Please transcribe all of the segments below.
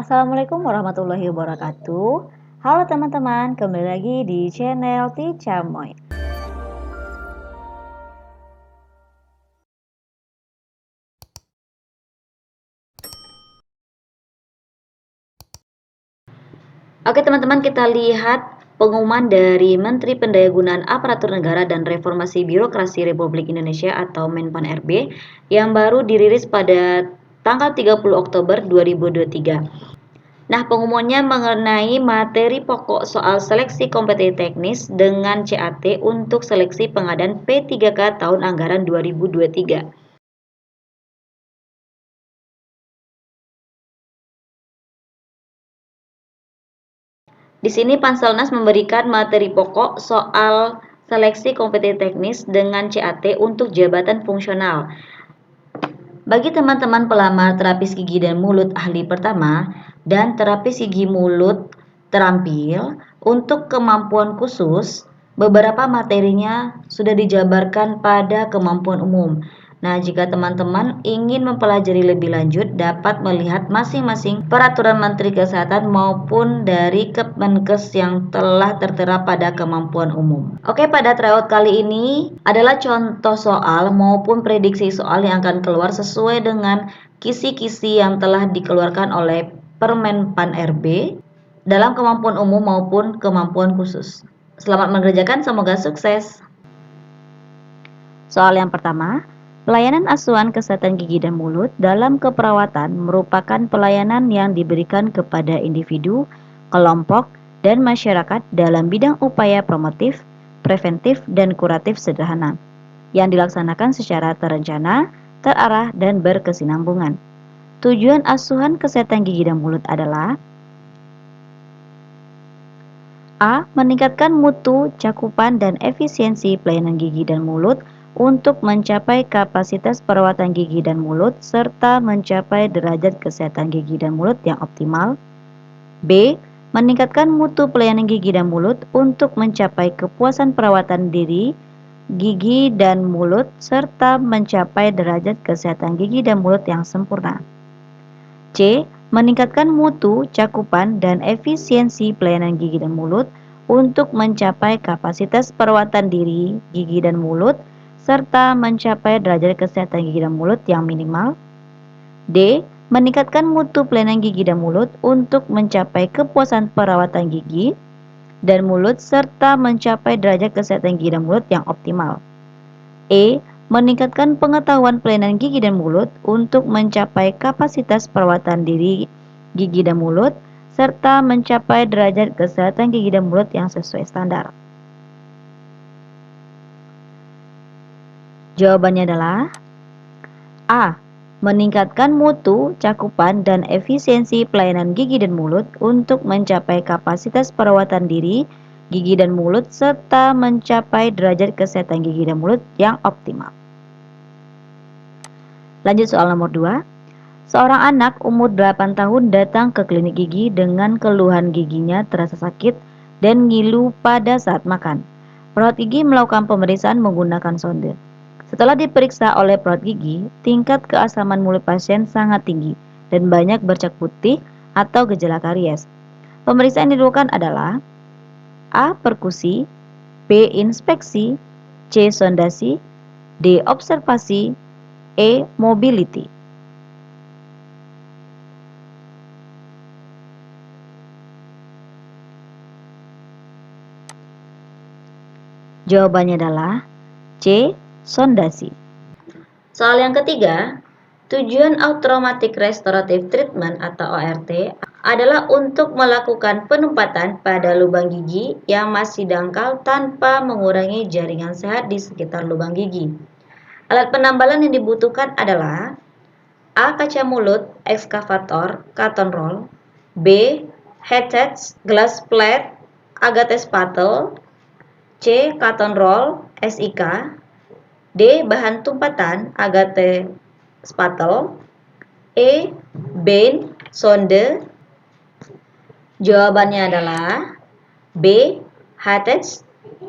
Assalamualaikum warahmatullahi wabarakatuh. Halo teman-teman, kembali lagi di channel Ticamoy. Oke teman-teman, kita lihat pengumuman dari Menteri Pendayagunaan Aparatur Negara dan Reformasi Birokrasi Republik Indonesia atau Menpan RB yang baru dirilis pada tanggal 30 Oktober 2023. Nah, pengumumannya mengenai materi pokok soal seleksi kompetensi teknis dengan CAT untuk seleksi pengadaan P3K tahun anggaran 2023. Di sini Panselnas memberikan materi pokok soal seleksi kompetensi teknis dengan CAT untuk jabatan fungsional. Bagi teman-teman pelamar terapis gigi dan mulut ahli pertama dan terapis gigi mulut terampil untuk kemampuan khusus, beberapa materinya sudah dijabarkan pada kemampuan umum. Nah, jika teman-teman ingin mempelajari lebih lanjut, dapat melihat masing-masing peraturan Menteri Kesehatan maupun dari Kemenkes yang telah tertera pada kemampuan umum. Oke, pada tryout kali ini adalah contoh soal maupun prediksi soal yang akan keluar sesuai dengan kisi-kisi yang telah dikeluarkan oleh Permenpan RB dalam kemampuan umum maupun kemampuan khusus. Selamat mengerjakan, semoga sukses. Soal yang pertama, pelayanan asuhan kesehatan gigi dan mulut dalam keperawatan merupakan pelayanan yang diberikan kepada individu, kelompok, dan masyarakat dalam bidang upaya promotif, preventif, dan kuratif sederhana yang dilaksanakan secara terencana, terarah, dan berkesinambungan. Tujuan asuhan kesehatan gigi dan mulut adalah A. Meningkatkan mutu, cakupan, dan efisiensi pelayanan gigi dan mulut untuk mencapai kapasitas perawatan gigi dan mulut serta mencapai derajat kesehatan gigi dan mulut yang optimal. B. Meningkatkan mutu pelayanan gigi dan mulut untuk mencapai kepuasan perawatan diri, gigi dan mulut serta mencapai derajat kesehatan gigi dan mulut yang sempurna. C. Meningkatkan mutu, cakupan, dan efisiensi pelayanan gigi dan mulut untuk mencapai kapasitas perawatan diri, gigi dan mulut serta mencapai derajat kesehatan gigi dan mulut yang minimal. D. Meningkatkan mutu pelayanan gigi dan mulut untuk mencapai kepuasan perawatan gigi dan mulut serta mencapai derajat kesehatan gigi dan mulut yang optimal. E. Meningkatkan pengetahuan pelayanan gigi dan mulut untuk mencapai kapasitas perawatan diri, gigi dan mulut serta mencapai derajat kesehatan gigi dan mulut yang sesuai standar. Jawabannya adalah A. Meningkatkan mutu, cakupan, dan efisiensi pelayanan gigi dan mulut untuk mencapai kapasitas perawatan diri, gigi dan mulut, serta mencapai derajat kesehatan gigi dan mulut yang optimal. Lanjut soal nomor 2. Seorang anak umur 8 tahun datang ke klinik gigi dengan keluhan giginya terasa sakit dan ngilu pada saat makan. Perawat gigi melakukan pemeriksaan menggunakan sonde. Setelah diperiksa oleh perawat gigi, tingkat keasaman mulut pasien sangat tinggi dan banyak bercak putih atau gejala karies. Pemeriksaan yang dilakukan adalah A. Perkusi, B. Inspeksi, C. Sondasi, D. Observasi, E. Mobility. Jawabannya adalah C. Sondasi. Soal yang ketiga, tujuan Automatic Restorative Treatment atau ORT adalah untuk melakukan penempatan pada lubang gigi yang masih dangkal tanpa mengurangi jaringan sehat di sekitar lubang gigi. Alat penambalan yang dibutuhkan adalah A. Kaca mulut, ekskavator, cotton roll, B. Headset, glass plate, Agathe spatule, C. Cotton roll, SIK, D. Bahan tumpatan, Agathe spatule, E. Bane, sonde. Jawabannya adalah B. Headset,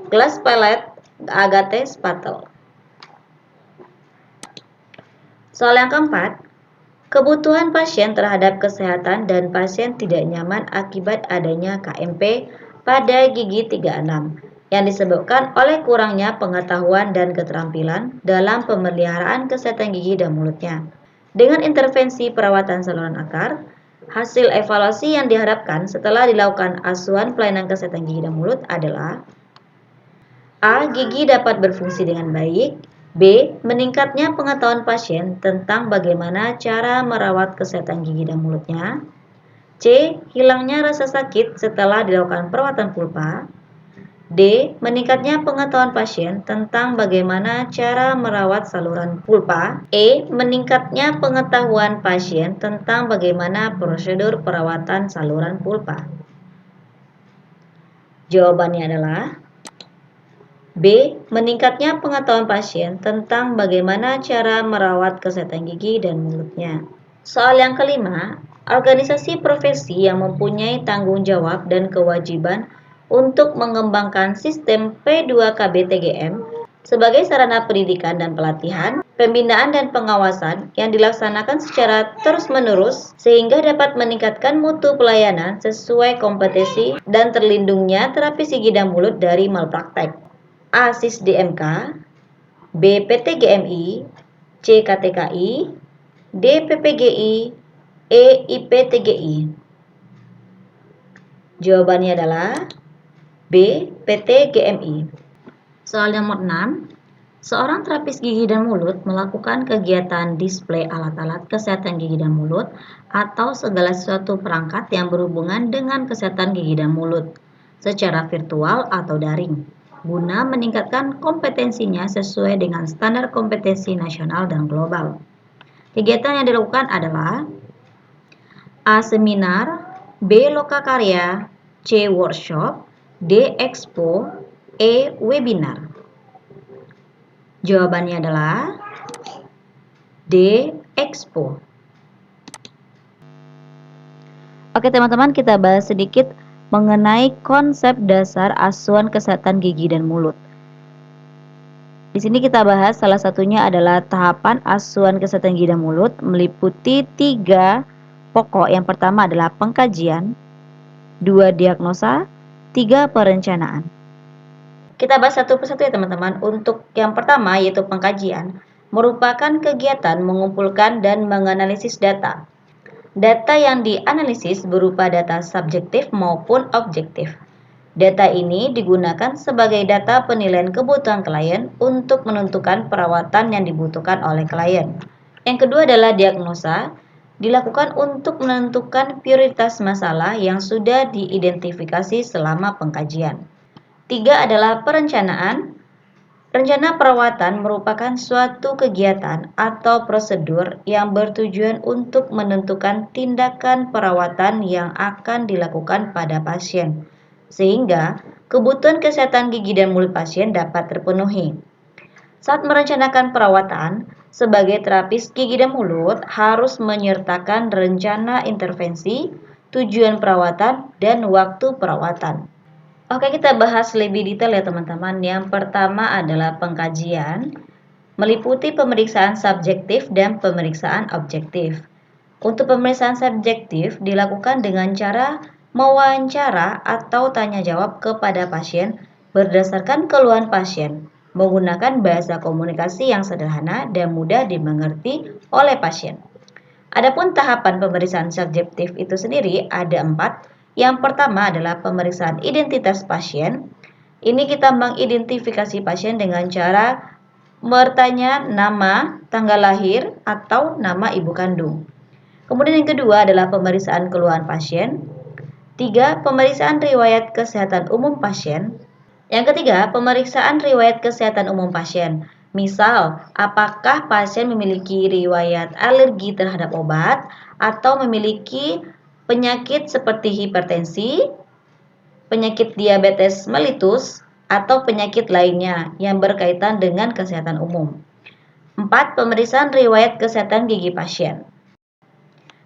glass plate, Agathe spatule. Soal yang keempat, Kebutuhan pasien terhadap kesehatan dan pasien tidak nyaman akibat adanya KMP pada gigi 36 yang disebabkan oleh kurangnya pengetahuan dan keterampilan dalam pemeliharaan kesehatan gigi dan mulutnya. Dengan intervensi perawatan saluran akar, hasil evaluasi yang diharapkan setelah dilakukan asuhan pelayanan kesehatan gigi dan mulut adalah: A. Gigi dapat berfungsi dengan baik. B. Meningkatnya pengetahuan pasien tentang bagaimana cara merawat kesehatan gigi dan mulutnya. C. Hilangnya rasa sakit setelah dilakukan perawatan pulpa. D. Meningkatnya pengetahuan pasien tentang bagaimana cara merawat saluran pulpa. E. Meningkatnya pengetahuan pasien tentang bagaimana prosedur perawatan saluran pulpa. Jawabannya adalah B. Meningkatnya pengetahuan pasien tentang bagaimana cara merawat kesehatan gigi dan mulutnya. Soal yang kelima, organisasi profesi yang mempunyai tanggung jawab dan kewajiban untuk mengembangkan sistem P2KB-TGM sebagai sarana pendidikan dan pelatihan, pembinaan dan pengawasan yang dilaksanakan secara terus-menerus sehingga dapat meningkatkan mutu pelayanan sesuai kompetensi dan terlindungnya terapis gigi dan mulut dari malpraktek. A. SISDMK, B. PTGMI, C. KTKI, D. PPGI, E. IPTGI. Jawabannya adalah B. PTGMI. Soal nomor 6. Seorang terapis gigi dan mulut melakukan kegiatan display alat-alat kesehatan gigi dan mulut atau segala sesuatu perangkat yang berhubungan dengan kesehatan gigi dan mulut secara virtual atau daring, guna meningkatkan kompetensinya sesuai dengan standar kompetensi nasional dan global. Kegiatan yang dilakukan adalah A. Seminar, B. Lokakarya, C. Workshop, D. Expo, E. Webinar. Jawabannya adalah D. Expo. Oke teman-teman, kita bahas sedikit mengenai konsep dasar asuhan kesehatan gigi dan mulut. Di sini kita bahas salah satunya adalah tahapan asuhan kesehatan gigi dan mulut meliputi 3 pokok. Yang pertama adalah pengkajian, 2 diagnosa, 3 perencanaan. Kita bahas satu persatu ya teman-teman. Untuk yang pertama yaitu pengkajian, merupakan kegiatan mengumpulkan dan menganalisis data. Data yang dianalisis berupa data subjektif maupun objektif. Data ini digunakan sebagai data penilaian kebutuhan klien untuk menentukan perawatan yang dibutuhkan oleh klien. Yang kedua adalah diagnosa, dilakukan untuk menentukan prioritas masalah yang sudah diidentifikasi selama pengkajian. 3 adalah perencanaan. Rencana perawatan merupakan suatu kegiatan atau prosedur yang bertujuan untuk menentukan tindakan perawatan yang akan dilakukan pada pasien, sehingga kebutuhan kesehatan gigi dan mulut pasien dapat terpenuhi. Saat merencanakan perawatan, sebagai terapis gigi dan mulut harus menyertakan rencana intervensi, tujuan perawatan, dan waktu perawatan. Oke, kita bahas lebih detail ya teman-teman. Yang pertama adalah pengkajian, meliputi pemeriksaan subjektif dan pemeriksaan objektif. Untuk pemeriksaan subjektif dilakukan dengan cara mewawancara atau tanya jawab kepada pasien berdasarkan keluhan pasien, menggunakan bahasa komunikasi yang sederhana dan mudah dimengerti oleh pasien. Adapun tahapan pemeriksaan subjektif itu sendiri ada 4. Yang pertama adalah pemeriksaan identitas pasien. Ini kita mengidentifikasi pasien dengan cara bertanya nama, tanggal lahir, atau nama ibu kandung. Kemudian yang kedua adalah pemeriksaan keluhan pasien. 3. Pemeriksaan riwayat kesehatan umum pasien. Yang ketiga, pemeriksaan riwayat kesehatan umum pasien. Misal, apakah pasien memiliki riwayat alergi terhadap obat atau memiliki penyakit seperti hipertensi, penyakit diabetes mellitus, atau penyakit lainnya yang berkaitan dengan kesehatan umum. 4. Pemeriksaan riwayat kesehatan gigi pasien.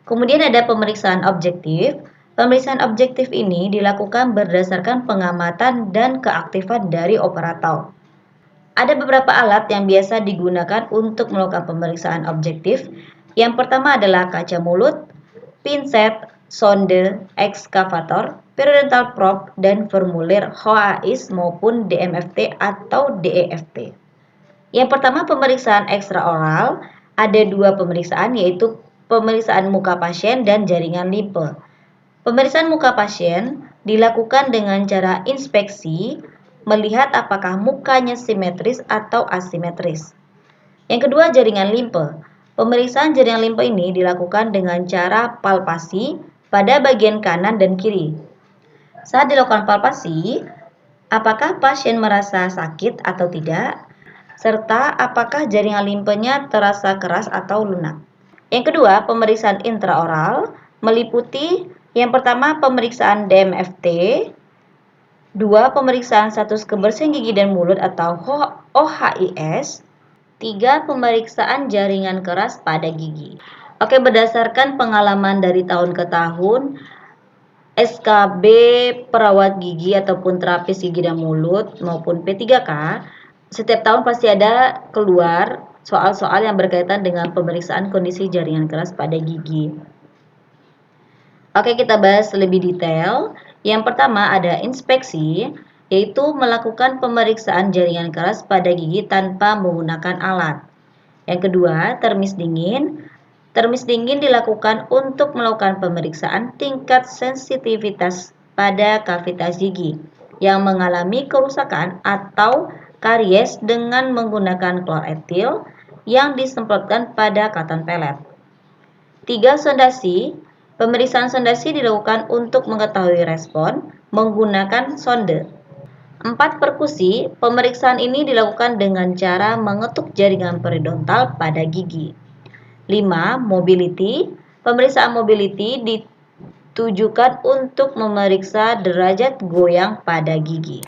Kemudian ada pemeriksaan objektif. Pemeriksaan objektif ini dilakukan berdasarkan pengamatan dan keaktifan dari operator. Ada beberapa alat yang biasa digunakan untuk melakukan pemeriksaan objektif. Yang pertama adalah kaca mulut, pinset, sonde, ekskavator, periodontal probe, dan formulir HOAIS maupun DMFT atau DEFT. Yang pertama pemeriksaan ekstraoral, ada dua pemeriksaan yaitu pemeriksaan muka pasien dan jaringan limpe. Pemeriksaan muka pasien dilakukan dengan cara inspeksi, melihat apakah mukanya simetris atau asimetris. Yang kedua, jaringan limpe. Pemeriksaan jaringan limpe ini dilakukan dengan cara palpasi pada bagian kanan dan kiri. Saat dilakukan palpasi, apakah pasien merasa sakit atau tidak, serta apakah jaringan limpenya terasa keras atau lunak. Yang kedua, pemeriksaan intraoral meliputi yang pertama pemeriksaan DMFT, dua pemeriksaan status kebersihan gigi dan mulut atau OHIS, tiga pemeriksaan jaringan keras pada gigi. Oke, berdasarkan pengalaman dari tahun ke tahun, SKB perawat gigi ataupun terapis gigi dan mulut maupun P3K, setiap tahun pasti ada keluar soal-soal yang berkaitan dengan pemeriksaan kondisi jaringan keras pada gigi. Oke, kita bahas lebih detail. Yang pertama ada inspeksi, yaitu melakukan pemeriksaan jaringan keras pada gigi tanpa menggunakan alat. Yang kedua, termis dingin. Termis dingin dilakukan untuk melakukan pemeriksaan tingkat sensitivitas pada kavitas gigi yang mengalami kerusakan atau karies dengan menggunakan klor etil yang disemprotkan pada cotton pellet. 3. Sondasi. Pemeriksaan sondasi dilakukan untuk mengetahui respon menggunakan sonde. 4. Perkusi. Pemeriksaan ini dilakukan dengan cara mengetuk jaringan periodontal pada gigi. 5. Mobility. Pemeriksaan mobility ditujukan untuk memeriksa derajat goyang pada gigi.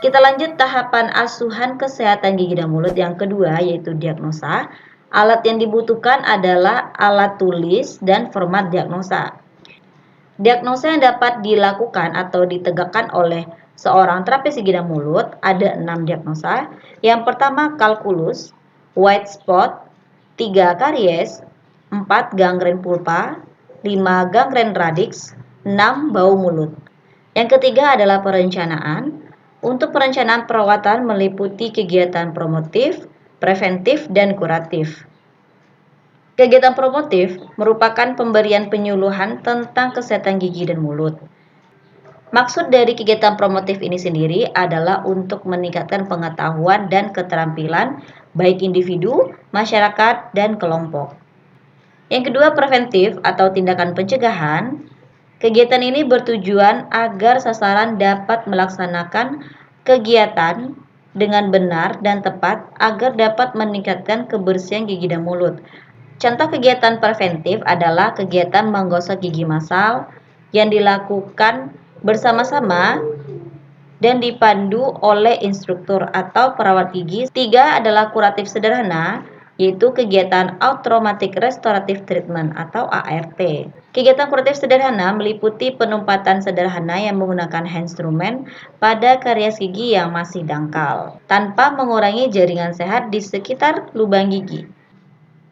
Kita lanjut tahapan asuhan kesehatan gigi dan mulut yang kedua, yaitu diagnosa. Alat yang dibutuhkan adalah alat tulis dan format diagnosa. Diagnosa yang dapat dilakukan atau ditegakkan oleh seorang terapis gigi dan mulut ada 6 diagnosa. Yang pertama kalkulus, white spot, 3 karies, 4 gangren pulpa, 5 gangren radix, 6 bau mulut. Yang ketiga adalah perencanaan. Untuk perencanaan perawatan meliputi kegiatan promotif, preventif, dan kuratif. Kegiatan promotif merupakan pemberian penyuluhan tentang kesehatan gigi dan mulut. Maksud dari kegiatan promotif ini sendiri adalah untuk meningkatkan pengetahuan dan keterampilan baik individu, masyarakat, dan kelompok. Yang kedua, preventif atau tindakan pencegahan. Kegiatan ini bertujuan agar sasaran dapat melaksanakan kegiatan dengan benar dan tepat agar dapat meningkatkan kebersihan gigi dan mulut. Contoh kegiatan preventif adalah kegiatan menggosok gigi massal yang dilakukan bersama-sama dan dipandu oleh instruktur atau perawat gigi. 3 adalah kuratif sederhana, yaitu kegiatan automatic restorative treatment atau ART. Kegiatan kuratif sederhana meliputi penumpatan sederhana yang menggunakan instrumen pada karies gigi yang masih dangkal, tanpa mengurangi jaringan sehat di sekitar lubang gigi.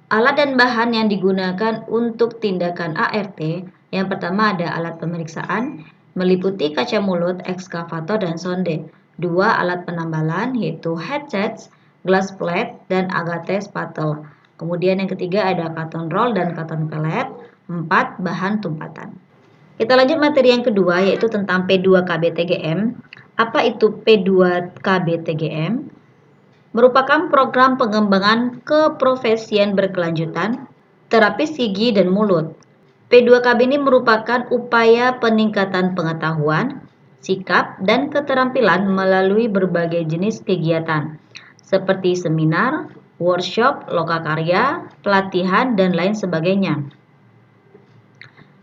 Alat dan bahan yang digunakan untuk tindakan ART, yang pertama ada alat pemeriksaan, meliputi kaca mulut, ekskavator, dan sonde. 2 alat penambalan, yaitu headsets, glass plate, dan agate spatule. Kemudian yang ketiga ada cotton roll dan cotton pellet. 4 bahan tumpatan. Kita lanjut materi yang kedua, yaitu tentang P2KB-TGM. Apa itu P2KB-TGM? Merupakan program pengembangan keprofesian berkelanjutan terapis gigi dan mulut. P2KB ini merupakan upaya peningkatan pengetahuan, sikap, dan keterampilan melalui berbagai jenis kegiatan seperti seminar, workshop, lokakarya, pelatihan, dan lain sebagainya.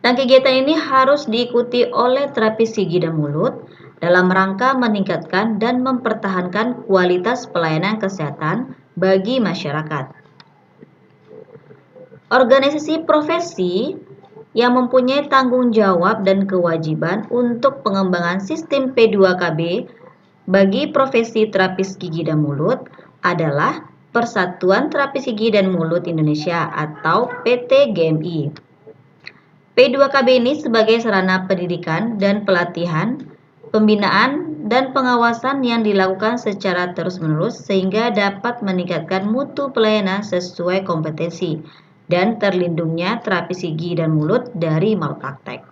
Dan kegiatan ini harus diikuti oleh terapis gigi dan mulut dalam rangka meningkatkan dan mempertahankan kualitas pelayanan kesehatan bagi masyarakat. Organisasi profesi yang mempunyai tanggung jawab dan kewajiban untuk pengembangan sistem P2KB bagi profesi terapis gigi dan mulut adalah Persatuan Terapis Gigi dan Mulut Indonesia atau PT GMI. P2KB ini sebagai sarana pendidikan dan pelatihan, pembinaan, dan pengawasan yang dilakukan secara terus-menerus sehingga dapat meningkatkan mutu pelayanan sesuai kompetensi dan terlindungnya terapis gigi dan mulut dari malpraktek.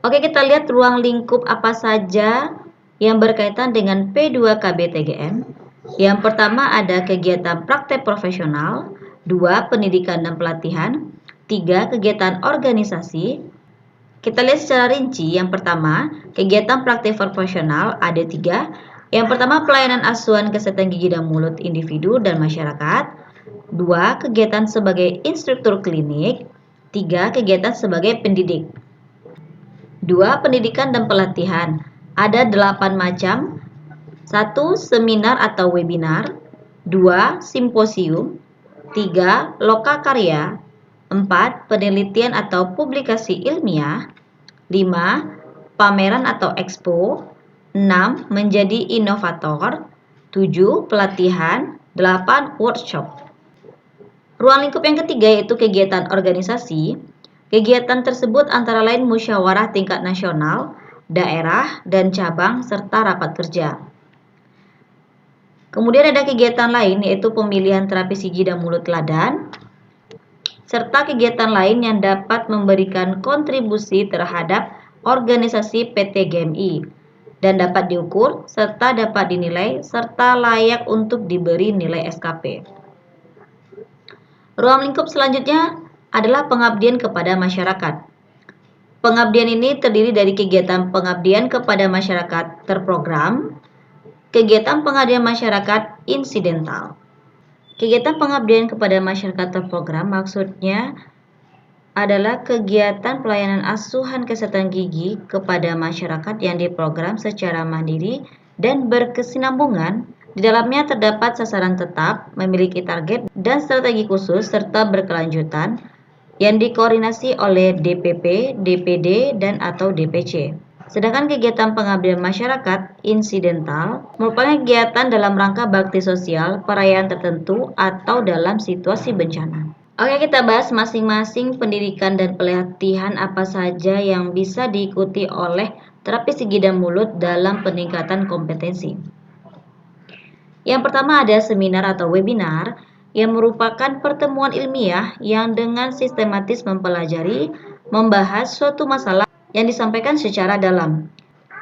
Oke, kita lihat ruang lingkup apa saja yang berkaitan dengan P2KB TGM. Yang pertama ada kegiatan praktek profesional, 2 pendidikan dan pelatihan, 3 kegiatan organisasi. Kita lihat secara rinci. Yang pertama, kegiatan praktek profesional ada 3. Yang pertama, pelayanan asuhan kesehatan gigi dan mulut individu dan masyarakat. 2 kegiatan sebagai instruktur klinik. 3 kegiatan sebagai pendidik. 2 pendidikan dan pelatihan. Ada 8 macam. 1 seminar atau webinar. 2 simposium. 3 lokakarya. 4 penelitian atau publikasi ilmiah. 5 pameran atau expo. 6 menjadi inovator. 7 pelatihan. 8 workshop. Ruang lingkup yang ketiga yaitu kegiatan organisasi. Kegiatan tersebut antara lain musyawarah tingkat nasional, daerah, dan cabang, serta rapat kerja. Kemudian ada kegiatan lain yaitu pemilihan terapis gigi dan mulut teladan, serta kegiatan lain yang dapat memberikan kontribusi terhadap organisasi PT GMI dan dapat diukur serta dapat dinilai serta layak untuk diberi nilai SKP. Ruang lingkup selanjutnya adalah pengabdian kepada masyarakat. Pengabdian ini terdiri dari kegiatan pengabdian kepada masyarakat terprogram, kegiatan pengabdian masyarakat insidental. Kegiatan pengabdian kepada masyarakat terprogram maksudnya adalah kegiatan pelayanan asuhan kesehatan gigi kepada masyarakat yang diprogram secara mandiri dan berkesinambungan. Di dalamnya terdapat sasaran tetap, memiliki target dan strategi khusus serta berkelanjutan yang dikoordinasi oleh DPP, DPD, dan atau DPC. Sedangkan kegiatan pengabdian masyarakat insidental merupakan kegiatan dalam rangka bakti sosial, perayaan tertentu, atau dalam situasi bencana. Oke, kita bahas masing-masing pendidikan dan pelatihan apa saja yang bisa diikuti oleh terapis gigi dan mulut dalam peningkatan kompetensi. Yang pertama ada seminar atau webinar yang merupakan pertemuan ilmiah yang dengan sistematis mempelajari, membahas suatu masalah yang disampaikan secara dalam.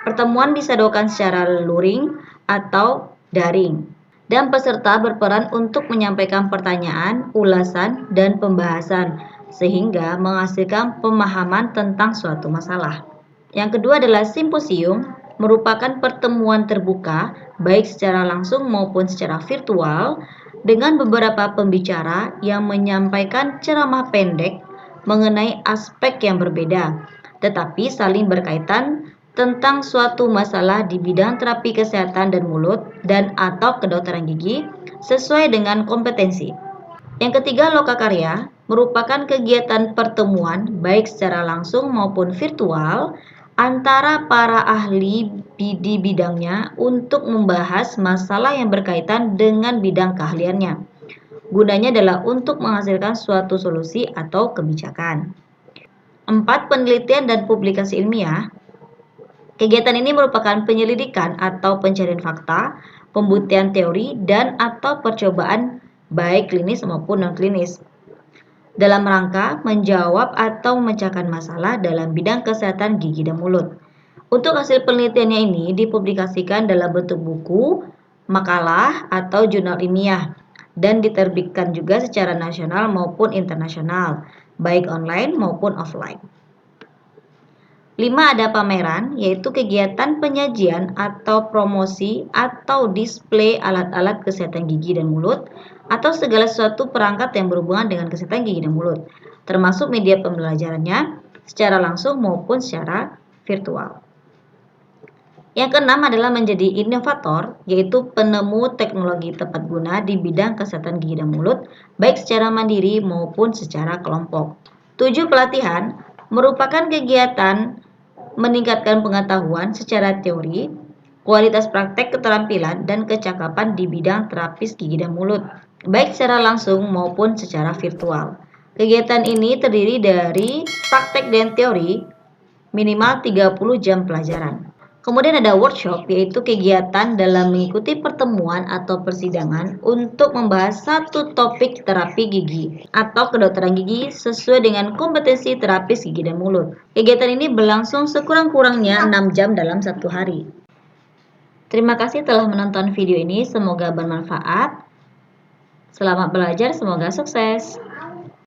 Pertemuan bisa dilakukan secara luring atau daring, dan peserta berperan untuk menyampaikan pertanyaan, ulasan, dan pembahasan, sehingga menghasilkan pemahaman tentang suatu masalah. Yang kedua adalah simposium, merupakan pertemuan terbuka, baik secara langsung maupun secara virtual, dengan beberapa pembicara yang menyampaikan ceramah pendek mengenai aspek yang berbeda, tetapi saling berkaitan tentang suatu masalah di bidang terapi kesehatan dan mulut dan atau kedokteran gigi sesuai dengan kompetensi. Yang ketiga, lokakarya merupakan kegiatan pertemuan baik secara langsung maupun virtual antara para ahli di bidangnya untuk membahas masalah yang berkaitan dengan bidang keahliannya. Gunanya adalah untuk menghasilkan suatu solusi atau kebijakan. 4. Penelitian dan publikasi ilmiah. Kegiatan ini merupakan penyelidikan atau pencarian fakta, pembuktian teori, dan atau percobaan baik klinis maupun non-klinis dalam rangka menjawab atau memecahkan masalah dalam bidang kesehatan gigi dan mulut. Untuk hasil penelitiannya ini dipublikasikan dalam bentuk buku, makalah, atau jurnal ilmiah dan diterbitkan juga secara nasional maupun internasional, baik online maupun offline. 5. Ada pameran, yaitu kegiatan penyajian atau promosi atau display alat-alat kesehatan gigi dan mulut atau segala sesuatu perangkat yang berhubungan dengan kesehatan gigi dan mulut, termasuk media pembelajarannya secara langsung maupun secara virtual. Yang keenam adalah menjadi inovator, yaitu penemu teknologi tepat guna di bidang kesehatan gigi dan mulut, baik secara mandiri maupun secara kelompok. 7. Pelatihan merupakan kegiatan meningkatkan pengetahuan secara teori, kualitas praktek keterampilan dan kecakapan di bidang terapis gigi dan mulut, baik secara langsung maupun secara virtual. Kegiatan ini terdiri dari praktek dan teori, minimal 30 jam pelajaran. Kemudian ada workshop, yaitu kegiatan dalam mengikuti pertemuan atau persidangan untuk membahas satu topik terapi gigi atau kedokteran gigi sesuai dengan kompetensi terapis gigi dan mulut. Kegiatan ini berlangsung sekurang-kurangnya 6 jam dalam satu hari. Terima kasih telah menonton video ini, semoga bermanfaat. Selamat belajar, semoga sukses.